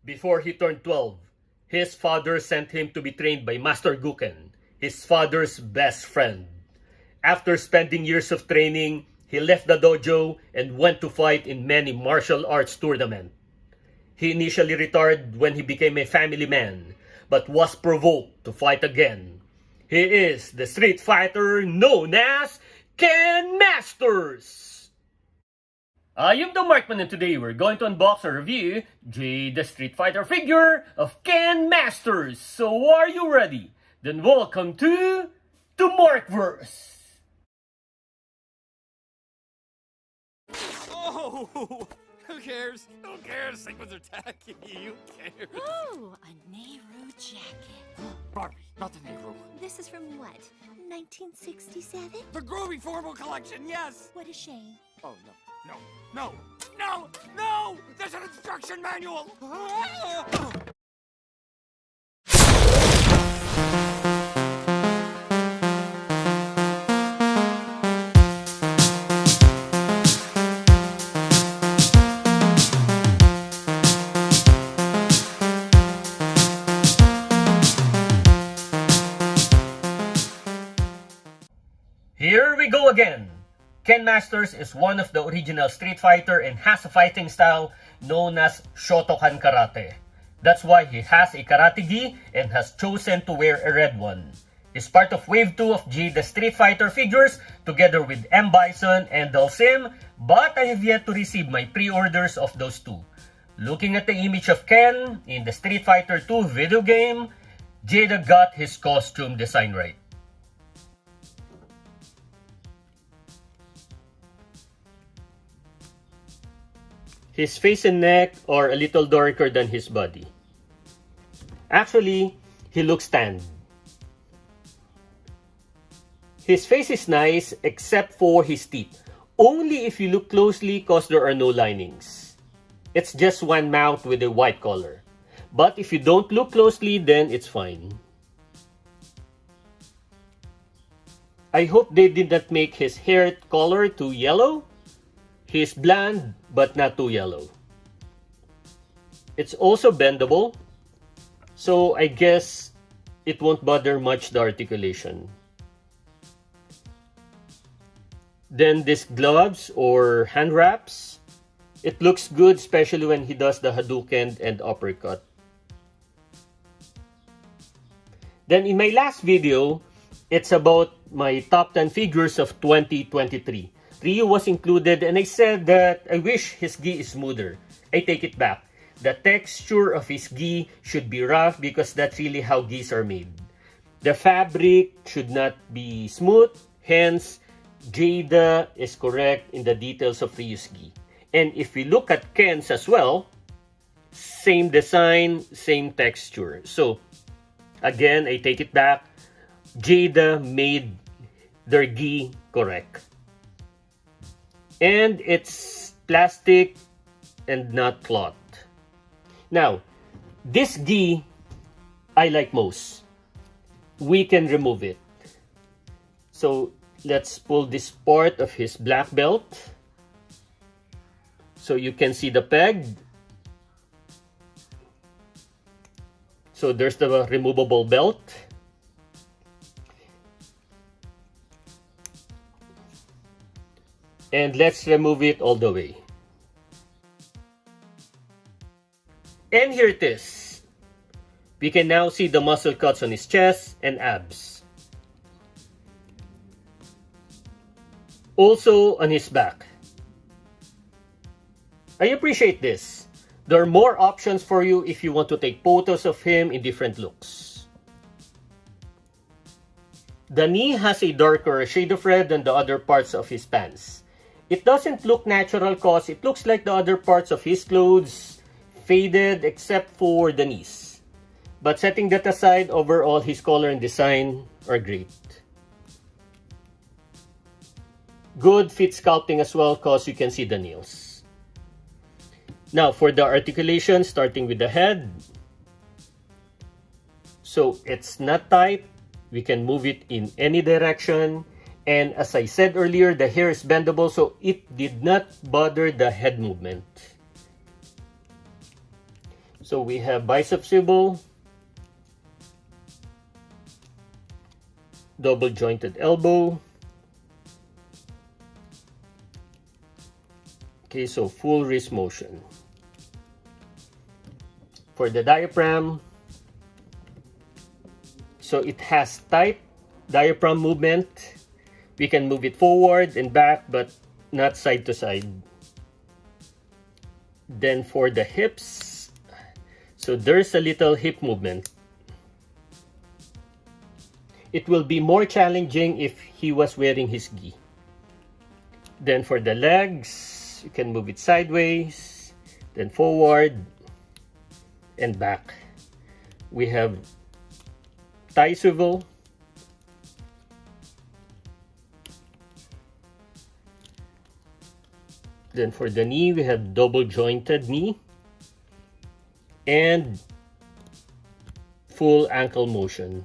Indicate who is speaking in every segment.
Speaker 1: Before he turned 12, his father sent him to be trained by Master Guken, his father's best friend. After spending years of training, he left the dojo and went to fight in many martial arts tournaments. He initially retired when he became a family man, but was provoked to fight again. He is the street fighter known as Ken Masters! I am the Markman, and today we're going to unbox or review Jada Street Fighter figure of Ken Masters. So are you ready? Then welcome to the Markverse!
Speaker 2: Oh, who cares? Who cares? Sigma's attacking you. Who cares?
Speaker 3: Oh, a Nehru jacket.
Speaker 2: Barbie, not the Nehru.
Speaker 3: This is from what? 1967?
Speaker 2: The Groovy Formal Collection, yes!
Speaker 3: What a shame.
Speaker 2: Oh, no, no, no, no, no! There's an instruction manual!
Speaker 1: Here we go again! Ken Masters is one of the original Street Fighter and has a fighting style known as Shotokan Karate. That's why he has a karate gi and has chosen to wear a red one. He's part of Wave 2 of Jada Street Fighter figures together with M. Bison and Dalsim, but I have yet to receive my pre-orders of those two. Looking at the image of Ken in the Street Fighter 2 video game, Jada got his costume design right. His face and neck are a little darker than his body. Actually, he looks tanned. His face is nice except for his teeth. Only if you look closely cause there are no linings. It's just one mouth with a white color. But if you don't look closely, then it's fine. I hope they did not make his hair color too yellow. He's blonde, but not too yellow. It's also bendable, so I guess it won't bother much the articulation. Then these gloves or hand wraps, it looks good, especially when he does the Hadouken and uppercut. Then in my last video, it's about my top 10 figures of 2023. Ryu was included and I said that I wish his gi is smoother. I take it back. The texture of his gi should be rough because that's really how gis are made. The fabric should not be smooth, hence Jada is correct in the details of Ryu's gi. And if we look at Ken's as well, same design, same texture. So again, I take it back. Jada made their gi correct. And it's plastic and not cloth. Now, this gi I like most. We can remove it. So let's pull this part of his black belt. So you can see the peg. So there's the removable belt. And let's remove it all the way. And here it is. We can now see the muscle cuts on his chest and abs. Also on his back. I appreciate this. There are more options for you if you want to take photos of him in different looks. The knee has a darker shade of red than the other parts of his pants. It doesn't look natural cause it looks like the other parts of his clothes faded except for the knees. But setting that aside, overall his color and design are great. Good fit sculpting as well cause you can see the nails. Now for the articulation, starting with the head. So it's not tight. We can move it in any direction. And as I said earlier, the hair is bendable, so it did not bother the head movement. So we have bicep swivel, double jointed elbow. Okay, so full wrist motion. For the diaphragm, so it has tight diaphragm movement. We can move it forward and back, but not side to side. Then for the hips, so there's a little hip movement. It will be more challenging if he was wearing his gi. Then for the legs, you can move it sideways, then forward, and back. We have thigh swivel. Then for the knee, we have double jointed knee and full ankle motion.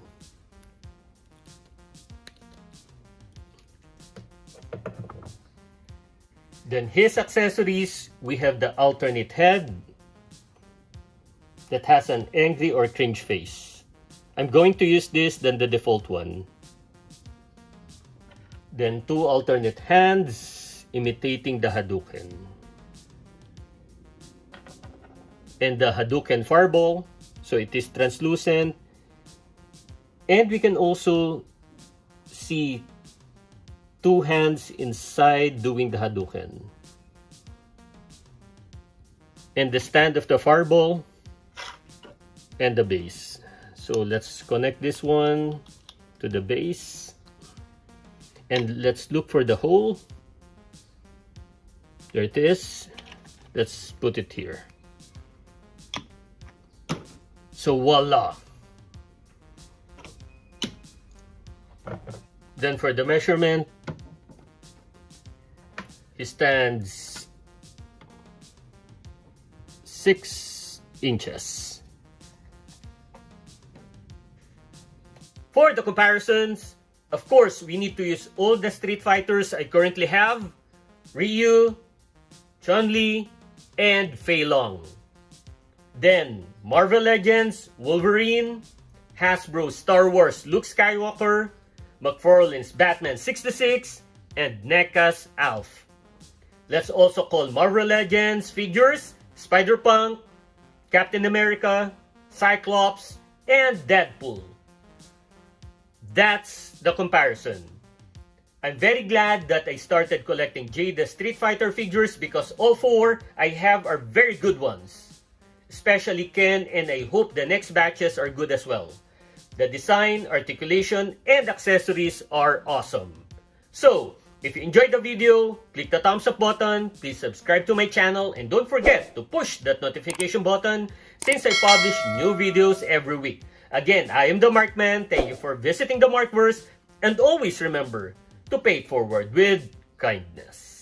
Speaker 1: Then his accessories, we have the alternate head that has an angry or cringe face. I'm going to use this than the default one. Then two alternate hands imitating the Hadouken. And the Hadouken fireball, so it is translucent. And we can also see two hands inside doing the Hadouken. And the stand of the fireball and the base. So let's connect this one to the base. And let's look for the hole. There it is. Let's put it here. So voila. Then for the measurement, he stands 6 inches. For the comparisons, of course, we need to use all the Street Fighters I currently have: Ryu, Chun-Li, and Fei Long. Then, Marvel Legends, Wolverine, Hasbro's Star Wars Luke Skywalker, McFarlane's Batman 66, and NECA's Alf. Let's also call Marvel Legends figures Spider-Punk, Captain America, Cyclops, and Deadpool. That's the comparison. I'm very glad that I started collecting Jada Street Fighter figures because all 4 I have are very good ones. Especially Ken, and I hope the next batches are good as well. The design, articulation, and accessories are awesome. So, if you enjoyed the video, click the thumbs up button, please subscribe to my channel, and don't forget to push that notification button since I publish new videos every week. Again, I am the Markman. Thank you for visiting the Markverse, and always remember to pay it forward with kindness.